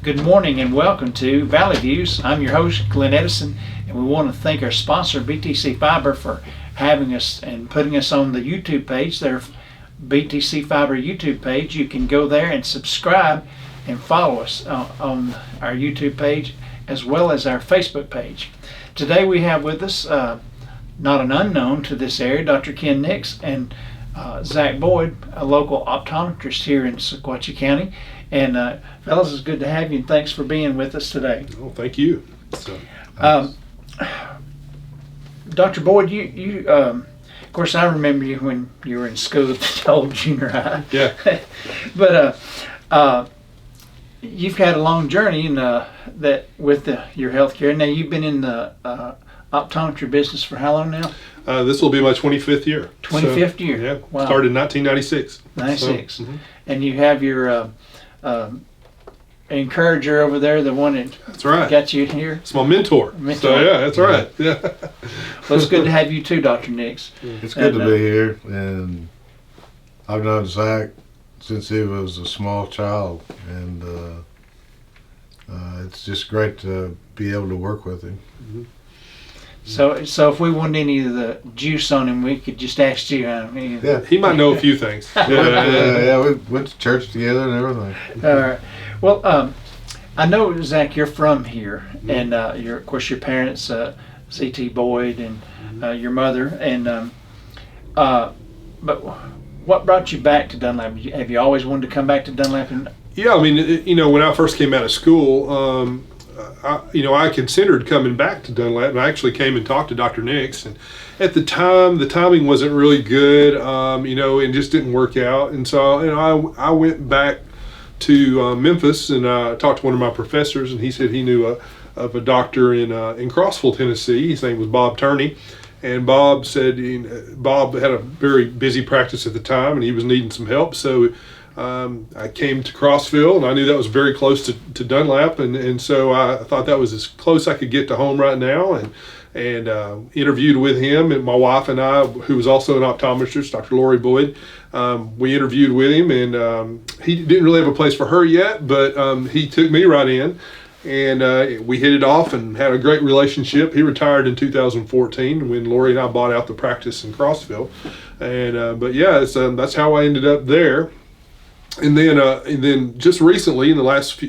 Good morning and welcome to Valley Views. I'm your host, Glenn Edison, and we want to thank our sponsor, BTC Fiber, for having us and putting us on the YouTube page, their BTC Fiber YouTube page. You can go there and subscribe and follow us on our YouTube page as well as our Facebook page. Today we have with us, not an unknown to this area, Dr. Ken Nix and Zach Boyd, a local optometrist here in Sequatchie County. And fellas, it's good to have you, and thanks for being with us today. Oh, thank you. Dr. Boyd, you of course, I remember you when you were in school at the old junior high. Yeah. But you've had a long journey in that with your healthcare. Now, you've been in the optometry business for how long now? This will be my 25th year. 25th year? Yeah. Wow. Started in 1996. 96. So, And you have your encourager over there, the one that that's right. got you here. It's my mentor. So yeah, that's right. Yeah. Well, it's good to have you too, Dr. Nix. It's good to be here, and I've known Zach since he was a small child, and it's just great to be able to work with him. Mm-hmm. So if we wanted any of the juice on him, we could just ask you. Yeah, he might know a few things. Yeah, we went to church together and everything. All right. Well, I know, Zach, you're from here, and of course your parents, C.T. Boyd, and your mother, and but what brought you back to Dunlap? Have you always wanted to come back to Dunlap? Yeah, I mean, when I first came out of school, I considered coming back to Dunlap, and I actually came and talked to Dr. Nix. And at the time, the timing wasn't really good, and just didn't work out. And so, I went back to Memphis and talked to one of my professors, and he said he knew of a doctor in Crossville, Tennessee. His name was Bob Turney. And Bob said Bob had a very busy practice at the time, and he was needing some help. So I came to Crossville, and I knew that was very close to Dunlap, and so I thought that was as close I could get to home right now, and interviewed with him, and my wife and I, who was also an optometrist, Dr. Lori Boyd. We interviewed with him, and he didn't really have a place for her yet, but he took me right in, and we hit it off and had a great relationship. He retired in 2014 when Lori and I bought out the practice in Crossville, and but yeah, that's how I ended up there. And then just recently, in the last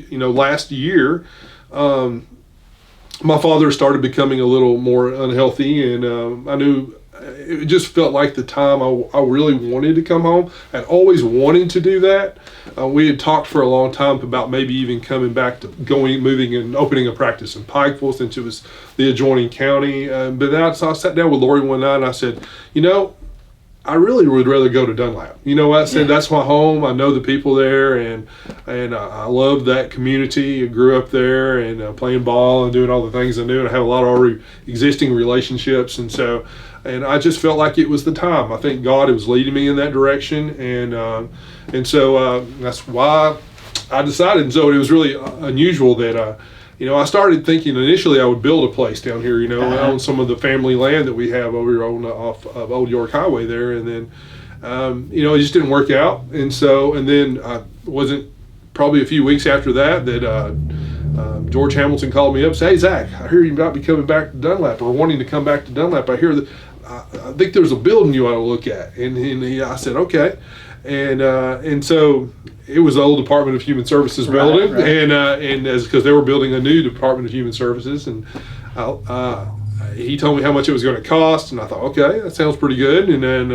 year, my father started becoming a little more unhealthy, and I knew it just felt like the time I really wanted to come home. I'd always wanted to do that. We had talked for a long time about maybe even coming back to moving and opening a practice in Pikeville, since it was the adjoining county. But then I sat down with Lori one night and I said, I really would rather go to Dunlap. I said, that's my home. I know the people there, and I love that community. I grew up there and playing ball and doing all the things I knew. And I have a lot of already existing relationships, and I just felt like it was the time. I think God was leading me in that direction, and so that's why I decided. And so it was really unusual that I started thinking initially I would build a place down here, on some of the family land that we have over here off of Old York Highway there. And then, it just didn't work out. And then I wasn't probably a few weeks after that George Hamilton called me up and said, "Hey, Zach, I hear you about be coming back to Dunlap, or wanting to come back to Dunlap. I hear that I think there's a building you ought to look at." And I said, "Okay." And so it was the old Department of Human Services building, right. And because they were building a new Department of Human Services, and he told me how much it was going to cost, and I thought, okay, that sounds pretty good. And then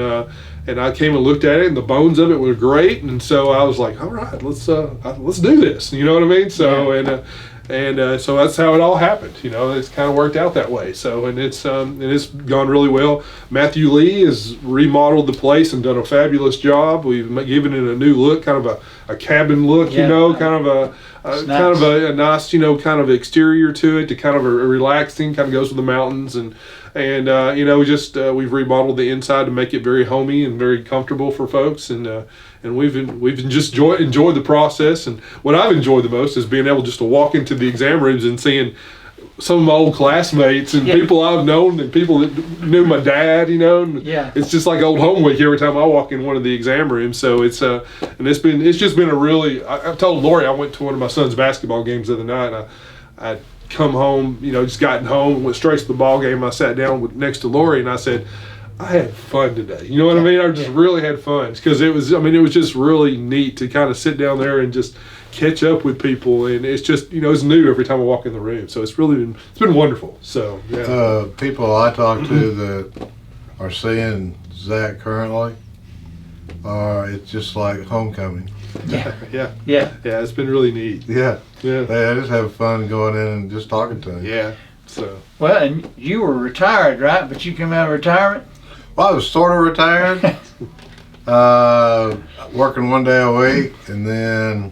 and I came and looked at it, and the bones of it were great, and so I was like, all right, let's do this. You know what I mean? So yeah. And so that's how it all happened. It's kind of worked out that way. So it's gone really well. Matthew Lee has remodeled the place and done a fabulous job. We've given it a new look, kind of a cabin look, kind of a nice, kind of exterior to it, to kind of a relaxing, kind of goes with the mountains, and we've remodeled the inside to make it very homey and very comfortable for folks, and we've just enjoyed the process. And what I've enjoyed the most is being able just to walk into the exam rooms and seeing some of my old classmates and people I've known and people that knew my dad, you know. And it's just like old home week every time I walk in one of the exam rooms. So it's and it's just been a really. I told Lori I went to one of my son's basketball games the other night. And I come home, you know, just gotten home, went straight to the ball game. I sat down next to Lori and I said, I had fun today. You know what I mean? I just really had fun because it was just really neat to kind of sit down there and just catch up with people. And it's just, you know, it's new every time I walk in the room. So it's been wonderful. So, yeah. The people I talk to that are seeing Zach currently, it's just like homecoming. Yeah. It's been really neat. Yeah. I just have fun going in and just talking to him. Yeah. So. Well, and you were retired, right? But you came out of retirement? Well, I was sort of retired, working one day a week, and then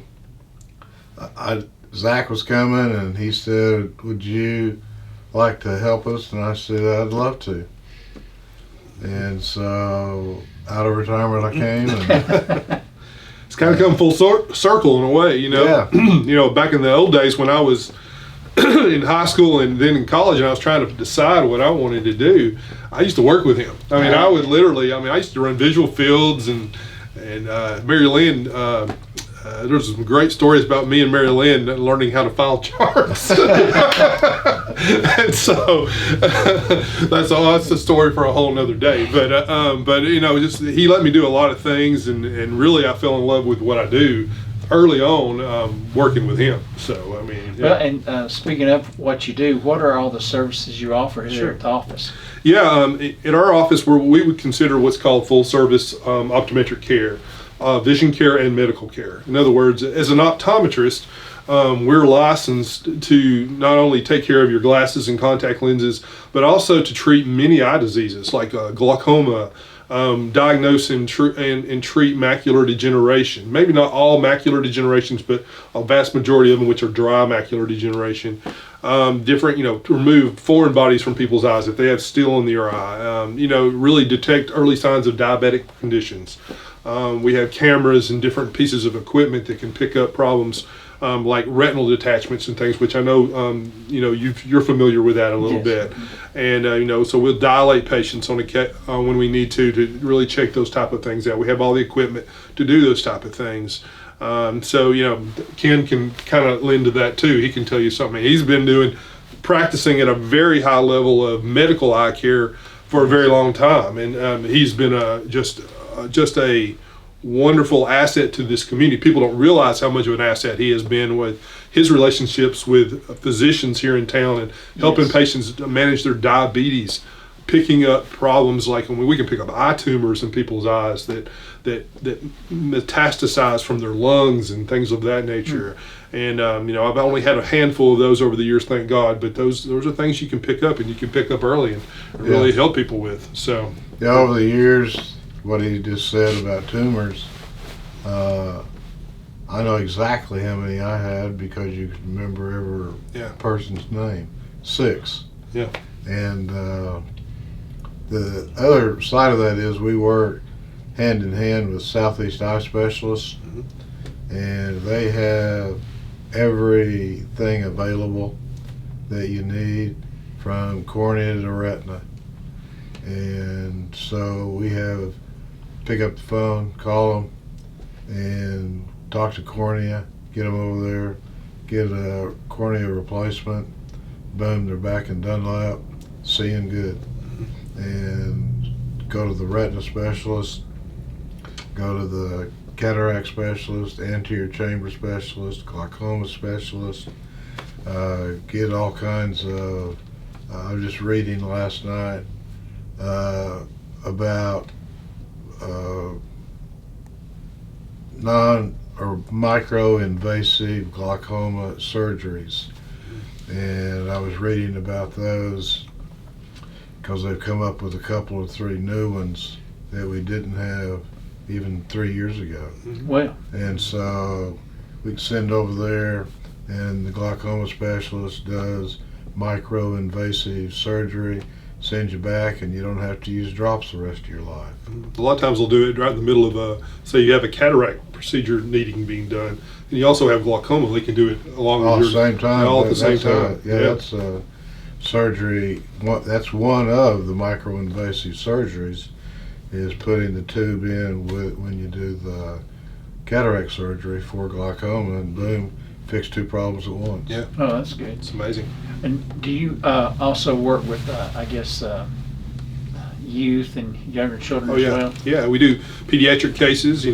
Zach was coming, and he said, "Would you like to help us?" And I said, "I'd love to." And so, out of retirement, I came. And it's kind of come full circle in a way, you know. Yeah. You know, back in the old days when I was in high school and then in college and I was trying to decide what I wanted to do, I used to work with him. I mean, I used to run visual fields and Mary Lynn, there's some great stories about me and Mary Lynn learning how to file charts. And so that's a story for a whole nother day. But you know, just he let me do a lot of things and really I fell in love with what I do early on, working with him. So, I mean. Yeah. Well, and speaking of what you do, what are all the services you offer here at the office? Yeah, in our office, we would consider what's called full service optometric care, vision care, and medical care. In other words, as an optometrist, we're licensed to not only take care of your glasses and contact lenses, but also to treat many eye diseases like glaucoma, diagnose and treat macular degeneration. Maybe not all macular degenerations, but a vast majority of them, which are dry macular degeneration. Different, you know, to remove foreign bodies from people's eyes if they have steel in their eye. You know, really detect early signs of diabetic conditions. We have cameras and different pieces of equipment that can pick up problems like retinal detachments and things, which I know, you know, you're familiar with that a little bit. And, you know, so we'll dilate patients on when we need to really check those type of things out. We have all the equipment to do those type of things. So, you know, Ken can kind of lend to that too. He can tell you something. He's been practicing at a very high level of medical eye care for a very long time. And he's been just a wonderful asset to this community. People don't realize how much of an asset he has been with his relationships with physicians here in town and helping patients manage their diabetes, picking up problems like we can pick up eye tumors in people's eyes that metastasize from their lungs and things of that nature. And you know, I've only had a handful of those over the years, thank God, but those are things you can pick up and you can pick up early and really help people with. So over the years, what he just said about tumors, I know exactly how many I had because you can remember every person's name. 6. Yeah. And the other side of that is we work hand in hand with Southeast Eye Specialists, and they have everything available that you need from cornea to retina. And so we have pick up the phone, call them, and talk to cornea, get them over there, get a cornea replacement, boom, they're back in Dunlap, seeing good. And go to the retina specialist, go to the cataract specialist, anterior chamber specialist, glaucoma specialist, get all kinds of, I was just reading last night about non or micro-invasive glaucoma surgeries, and I was reading about those because they've come up with a couple or 3 new ones that we didn't have even 3 years ago. Well, and so we can send over there, and the glaucoma specialist does micro-invasive surgery, sends you back, and you don't have to use drops the rest of your life. A lot of times they'll do it right in the middle of say you have a cataract procedure being done, and you also have glaucoma. They can do it along all with at the same time. All at the same time. That's surgery. That's one of the microinvasive surgeries, is putting the tube in when you do the cataract surgery for glaucoma, and boom, fix two problems at once. Yeah. Oh, that's good. It's amazing. And do you also work with, I guess, youth and younger children Oh as yeah, well? yeah. We do pediatric cases. You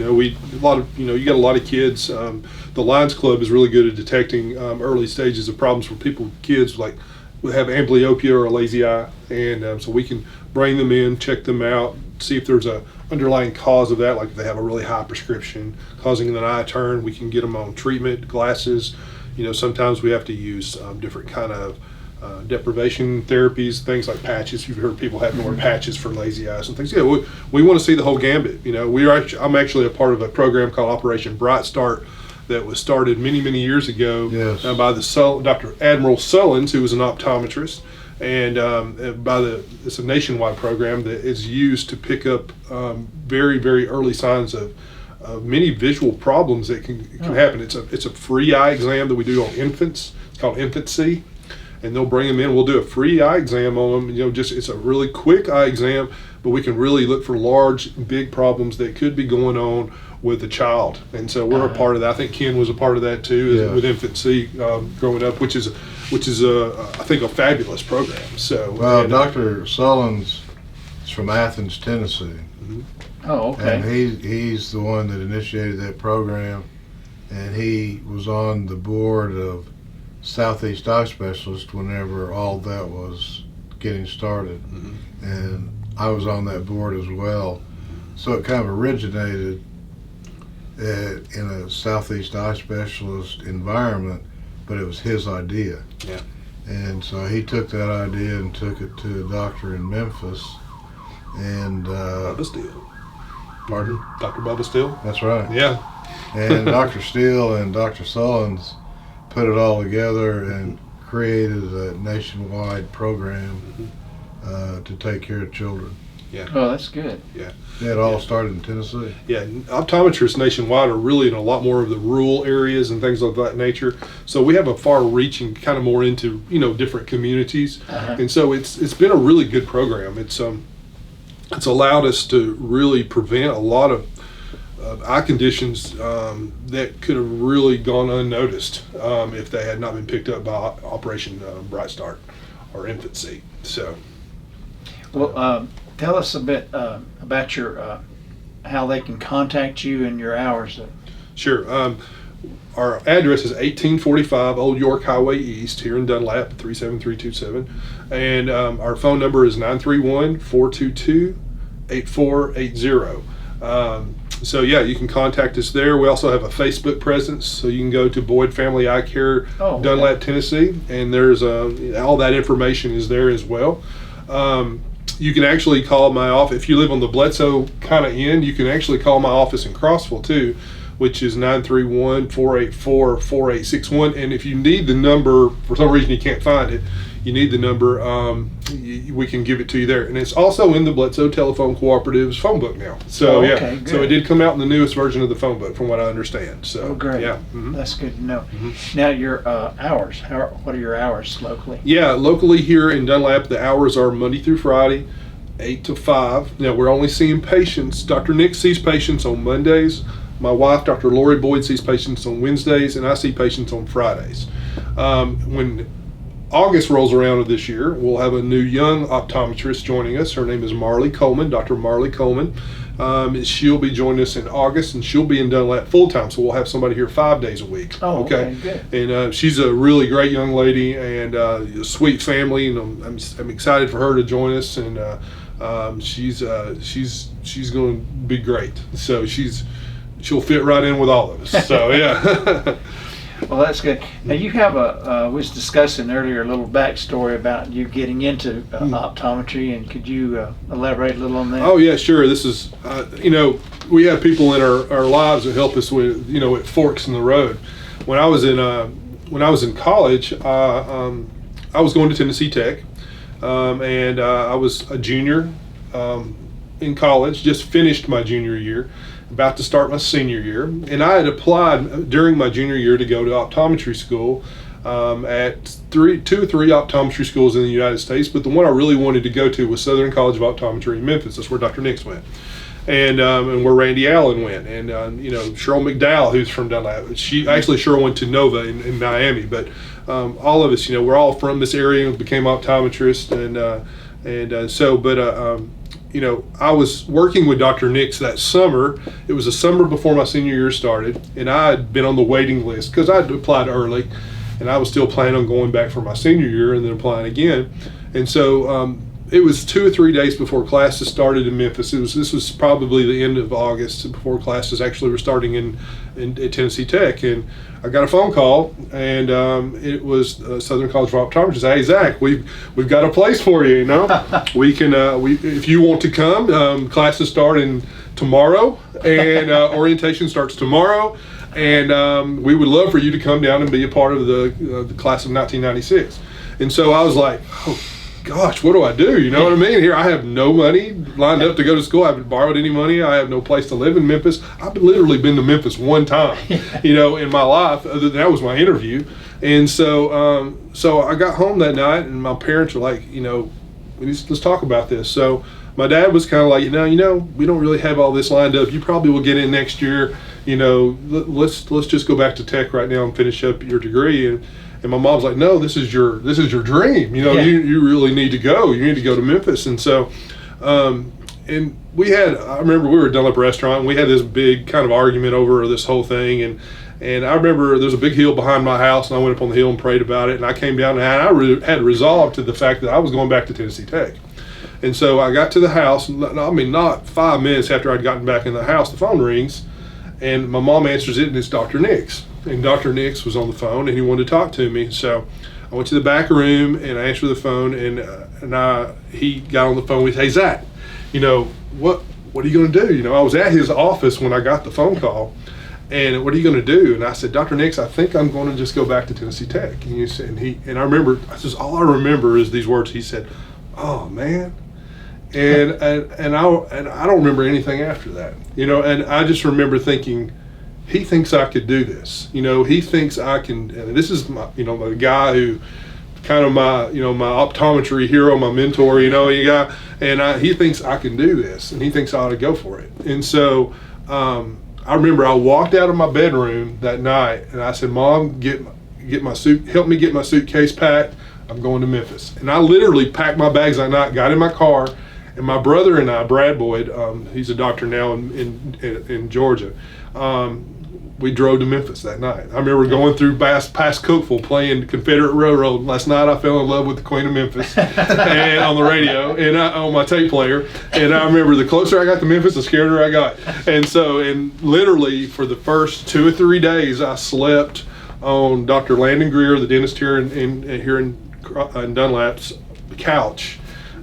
got a lot of kids. The Lions Club is really good at detecting early stages of problems for kids like who have amblyopia or a lazy eye, and so we can bring them in, check them out, see if there's a underlying cause of that, like if they have a really high prescription causing an eye turn. We can get them on treatment, glasses. Sometimes we have to use different kind of deprivation therapies, things like patches. You've heard people having to wear patches for lazy eyes and things. Yeah, we want to see the whole gambit. I'm actually a part of a program called Operation Bright Start that was started many, many years ago. Yes. By Dr. Admiral Sullins, who was an optometrist, and it's a nationwide program that is used to pick up very, very early signs of many visual problems that can happen. It's a free eye exam that we do on infants. It's called infancy. And they'll bring them in. We'll do a free eye exam on them. It's a really quick eye exam, but we can really look for large, big problems that could be going on with the child. And so we're a part of that. I think Ken was a part of that too, with infancy growing up, which is I think a fabulous program. So Dr. Sullins is from Athens, Tennessee. Mm-hmm. Oh, okay. And he's the one that initiated that program, and he was on the board of Southeast Eye Specialist whenever all that was getting started. Mm-hmm. And I was on that board as well. So it kind of originated in a Southeast Eye Specialist environment, but it was his idea. Yeah. And so he took that idea and took it to a doctor in Memphis. And Bubba Steele. Pardon? Dr. Bubba Steele? That's right. Yeah. And Dr. Steele and Dr. Sullins put it all together and created a nationwide program to take care of children. Yeah. Oh, that's good. Yeah. It all started in Tennessee. Yeah, optometrists nationwide are really in a lot more of the rural areas and things of that nature. So we have a far-reaching, kind of more into different communities, and so it's been a really good program. It's allowed us to really prevent a lot of eye conditions that could have really gone unnoticed if they had not been picked up by Operation Bright Start or infancy. So, well, tell us a bit about your how they can contact you and your hours. Sure. Our address is 1845 Old York Highway East here in Dunlap, 37327, and our phone number is 931-422-8480. So yeah, you can contact us there. We also have a Facebook presence, so you can go to Boyd Family Eyecare, Dunlap, Tennessee, and there's all that information is there as well. You can actually call my office if you live on the Bledsoe kind of end. You can actually call my office in Crossville too, which is 931-484-4861. And if you need the number for some reason you can't find it, you need the number, we can give it to you there. And it's also in the Bledsoe Telephone Cooperative's phone book now. So good. So it did come out in the newest version of the phone book, from what I understand. So great. Yeah, that's good to know. Now your hours. What are your hours locally? Yeah, locally here in Dunlap, the hours are Monday through Friday, 8 to 5. Now we're only seeing patients. Dr. Nick sees patients on Mondays. My wife, Dr. Lori Boyd, sees patients on Wednesdays, and I see patients on Fridays. When August rolls around of this year, we'll have a new young optometrist joining us. Her name is Marley Coleman, Dr. Marley Coleman. She'll be joining us in August, and she'll be in Dunlap full time, so we'll have somebody here 5 days a week. Oh, okay, good. And she's a really great young lady and a sweet family, and I'm excited for her to join us. And she's going to be great. So she'll fit right in with all of us. So yeah. Well, that's good. Now you have we was discussing earlier a little backstory about you getting into optometry, and could you elaborate a little on that? Oh yeah, sure. This is, we have people in our lives that help us with, at forks in the road. When I was in college, I was going to Tennessee Tech, and I was a junior in college, just finished my junior year, about to start my senior year, and I had applied during my junior year to go to optometry school at two or three optometry schools in the United States, but the one I really wanted to go to was Southern College of Optometry in Memphis. That's where Dr. Nix went. And where Randy Allen went, and Cheryl McDowell, who's from Dunlap. Cheryl went to Nova in Miami, but all of us, we're all from this area and became optometrists, I was working with Dr. Nix that summer. It was the summer before my senior year started, and I had been on the waiting list because I had applied early, and I was still planning on going back for my senior year and then applying again. And so it was 2 or 3 days before classes started in Memphis. This was probably the end of August before classes actually were starting at Tennessee Tech, and I got a phone call, and it was Southern College of Optometry. Hey, Zach, we've got a place for you. We can if you want to come. Classes start tomorrow, and orientation starts tomorrow, and we would love for you to come down and be a part of the class of 1996. And so I was like, oh gosh, what do I do? You know what I mean? Here, I have no money lined up to go to school. I haven't borrowed any money. I have no place to live in Memphis. I've literally been to Memphis one time, in my life. That was my interview. And so I got home that night, and my parents were like, let's talk about this. So my dad was kind of like, we don't really have all this lined up. You probably will get in next year. Let's just go back to Tech right now and finish up your degree. And my mom's like, no, this is your dream. You really need to go. You need to go to Memphis. And so, and I remember we were at Dunlap restaurant, and we had this big kind of argument over this whole thing. And I remember there's a big hill behind my house, and I went up on the hill and prayed about it. And I came down, and I had resolved to the fact that I was going back to Tennessee Tech. And so I got to the house, not 5 minutes after I'd gotten back in the house, the phone rings, and my mom answers it, and it's Dr. Nix. And Dr. Nix was on the phone, and he wanted to talk to me. So I went to the back room, and I answered the phone, and he got on the phone with, hey, Zach, what are you going to do? I was at his office when I got the phone call, and what are you going to do? And I said, Dr. Nix, I think I'm going to just go back to Tennessee Tech. And I remember, all I remember is these words. He said, oh, man. And I don't remember anything after that, and I just remember thinking, he thinks I could do this. He thinks I can, and this is my, my guy who kind of my, my optometry hero, my mentor, and he thinks I can do this, and he thinks I ought to go for it. And so I remember I walked out of my bedroom that night, and I said, Mom, help me get my suitcase packed. I'm going to Memphis. And I literally packed my bags that night, got in my car, and my brother and I, Brad Boyd, he's a doctor now in Georgia, we drove to Memphis that night. I remember going through past Cookeville playing Confederate Railroad. Last night I fell in love with the Queen of Memphis and on the radio and on my tape player. And I remember the closer I got to Memphis, the scarier I got. And literally for the first 2 or 3 days, I slept on Dr. Landon Greer, the dentist here in Dunlap's couch.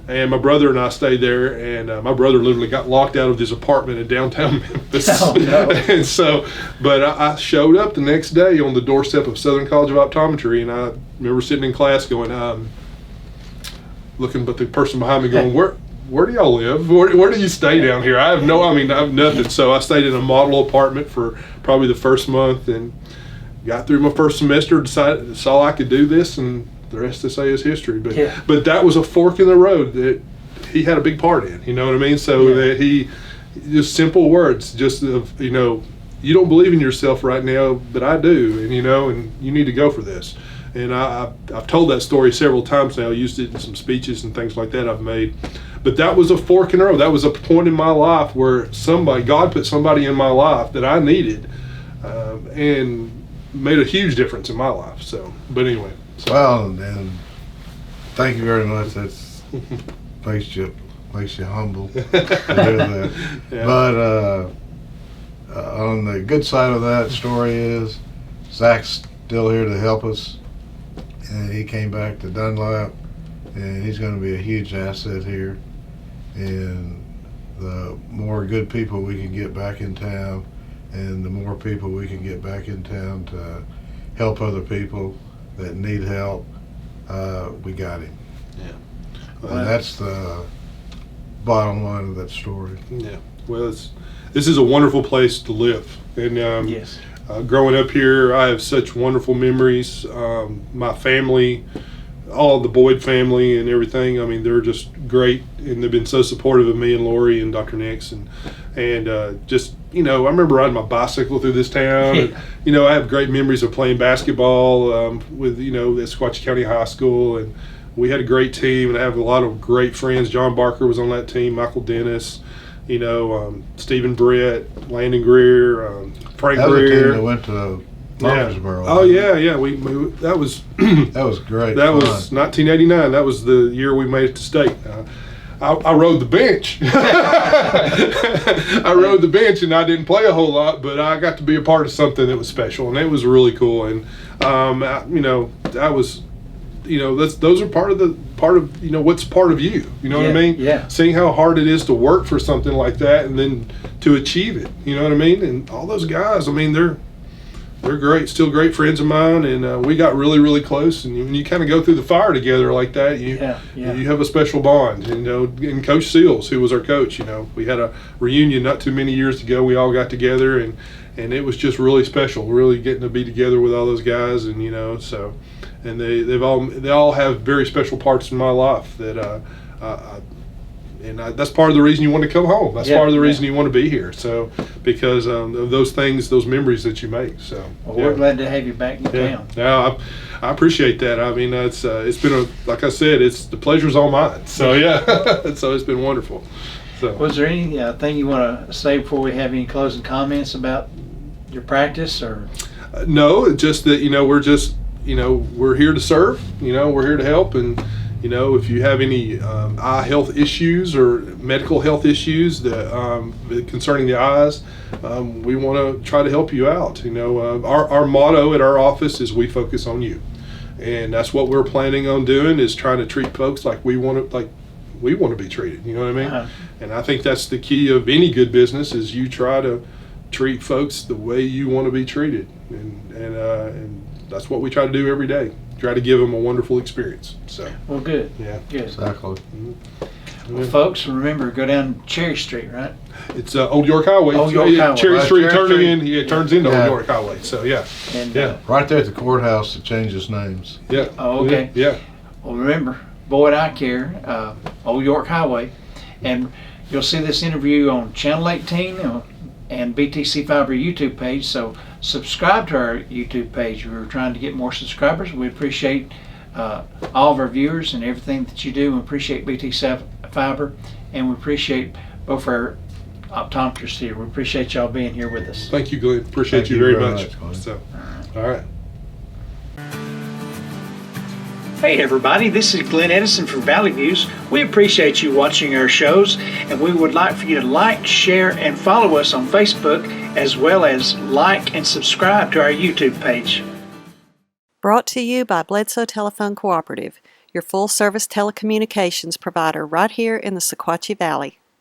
And my brother and I stayed there, and my brother literally got locked out of his apartment in downtown Memphis. Oh, no. And so, but I showed up the next day on the doorstep of Southern College of Optometry, and I remember sitting in class going, looking at the person behind me going, where do y'all live? Where do you stay down here? I have nothing. So I stayed in a model apartment for probably the first month, and got through my first semester, decided that's all I could do this, and the rest to say is history. But that was a fork in the road that he had a big part in. You know what I mean? So that he just simple words, just of you don't believe in yourself right now, but I do, and and you need to go for this. And I've told that story several times now. I used it in some speeches and things like that I've made. But that was a fork in the road. That was a point in my life where God put somebody in my life that I needed, and made a huge difference in my life. So, but anyway. Well, and thank you very much. That's makes you humble to do that. Yeah. But on the good side of that story is Zach's still here to help us, and he came back to Dunlap, and he's going to be a huge asset here. And the more good people we can get back in town, and the more people we can get back in town to help other people that need help, we got him. Yeah. And that's the bottom line of that story. Yeah. Well, this is a wonderful place to live. And Yes. growing up here, I have such wonderful memories. My family, all the Boyd family and everything, I mean, they're just great, and they've been so supportive of me and Lori and Dr. Nix, and just, you know, I remember riding my bicycle through this town. And, you know, I have great memories of playing basketball with, you know, at Sequatchie County High School, and we had a great team, and I have a lot of great friends. John Barker was on that team, Michael Dennis, you know, Stephen Brett, Landon Greer, Frank That was a Greer. team that went to Murfreesboro. Oh yeah. We that was That was great. that fun. was 1989. That was the year we made it to state. I rode the bench. I rode the bench, and I didn't play a whole lot, but I got to be a part of something that was special, and it was really cool. And you know, that was, you know, those are part of you know, what's part of you. You know what I mean? Yeah. Seeing how hard it is to work for something like that, and then to achieve it. You know what I mean? And all those guys, I mean, they're great, still great friends of mine, and we got really, really close. And when you kind of go through the fire together like that, you have a special bond. And, you know, and Coach Seals, who was our coach, you know, we had a reunion not too many years ago. We all got together, and it was just really special, really getting to be together with all those guys, and you know, so, and they all have very special parts in my life that that's part of the reason you want to come home. That's part of the reason you want to be here. So, because of those things, those memories that you make. So, well, we're glad to have you back in town. Yeah, I appreciate that. I mean, it's been like I said, the pleasure's all mine. So yeah, so it's been wonderful. So, Was there anything you want to say before we have any closing comments about your practice, or? No, just that, you know, we're just, you know, we're here to serve. You know, we're here to help, and you know, if you have any eye health issues or medical health issues that concerning the eyes, we want to try to help you out. You know, our motto at our office is "We focus on you," and that's what we're planning on doing, is trying to treat folks like we want to be treated. You know what I mean? Uh-huh. And I think that's the key of any good business, is you try to treat folks the way you want to be treated, and that's what we try to do every day. Try to give them a wonderful experience. So. Well, good. Yeah. Good. Exactly. Well, folks, remember, go down Cherry Street, right? It's Old York Highway. Old York Highway. Cherry Right, Street Cherry turning Street. in. It turns into Old York Highway. So yeah. And, Yeah. Right there at the courthouse, it changes names. Yeah. Oh, okay. Yeah. Well, remember, Boyd Eyecare, Old York Highway, and you'll see this interview on Channel 18 and BTC Fiber YouTube page. So subscribe to our YouTube page. We're trying to get more subscribers. We appreciate all of our viewers and everything that you do. We appreciate BTC Fiber, and we appreciate both our optometrists here. We appreciate y'all being here with us. Thank you, Glenn. Appreciate Thank you you very very much. much, Glenn. So, all right. Hey everybody, this is Glenn Edison from Valley Views. We appreciate you watching our shows, and we would like for you to like, share, and follow us on Facebook, as well as like and subscribe to our YouTube page. Brought to you by Bledsoe Telephone Cooperative, your full-service telecommunications provider right here in the Sequatchie Valley.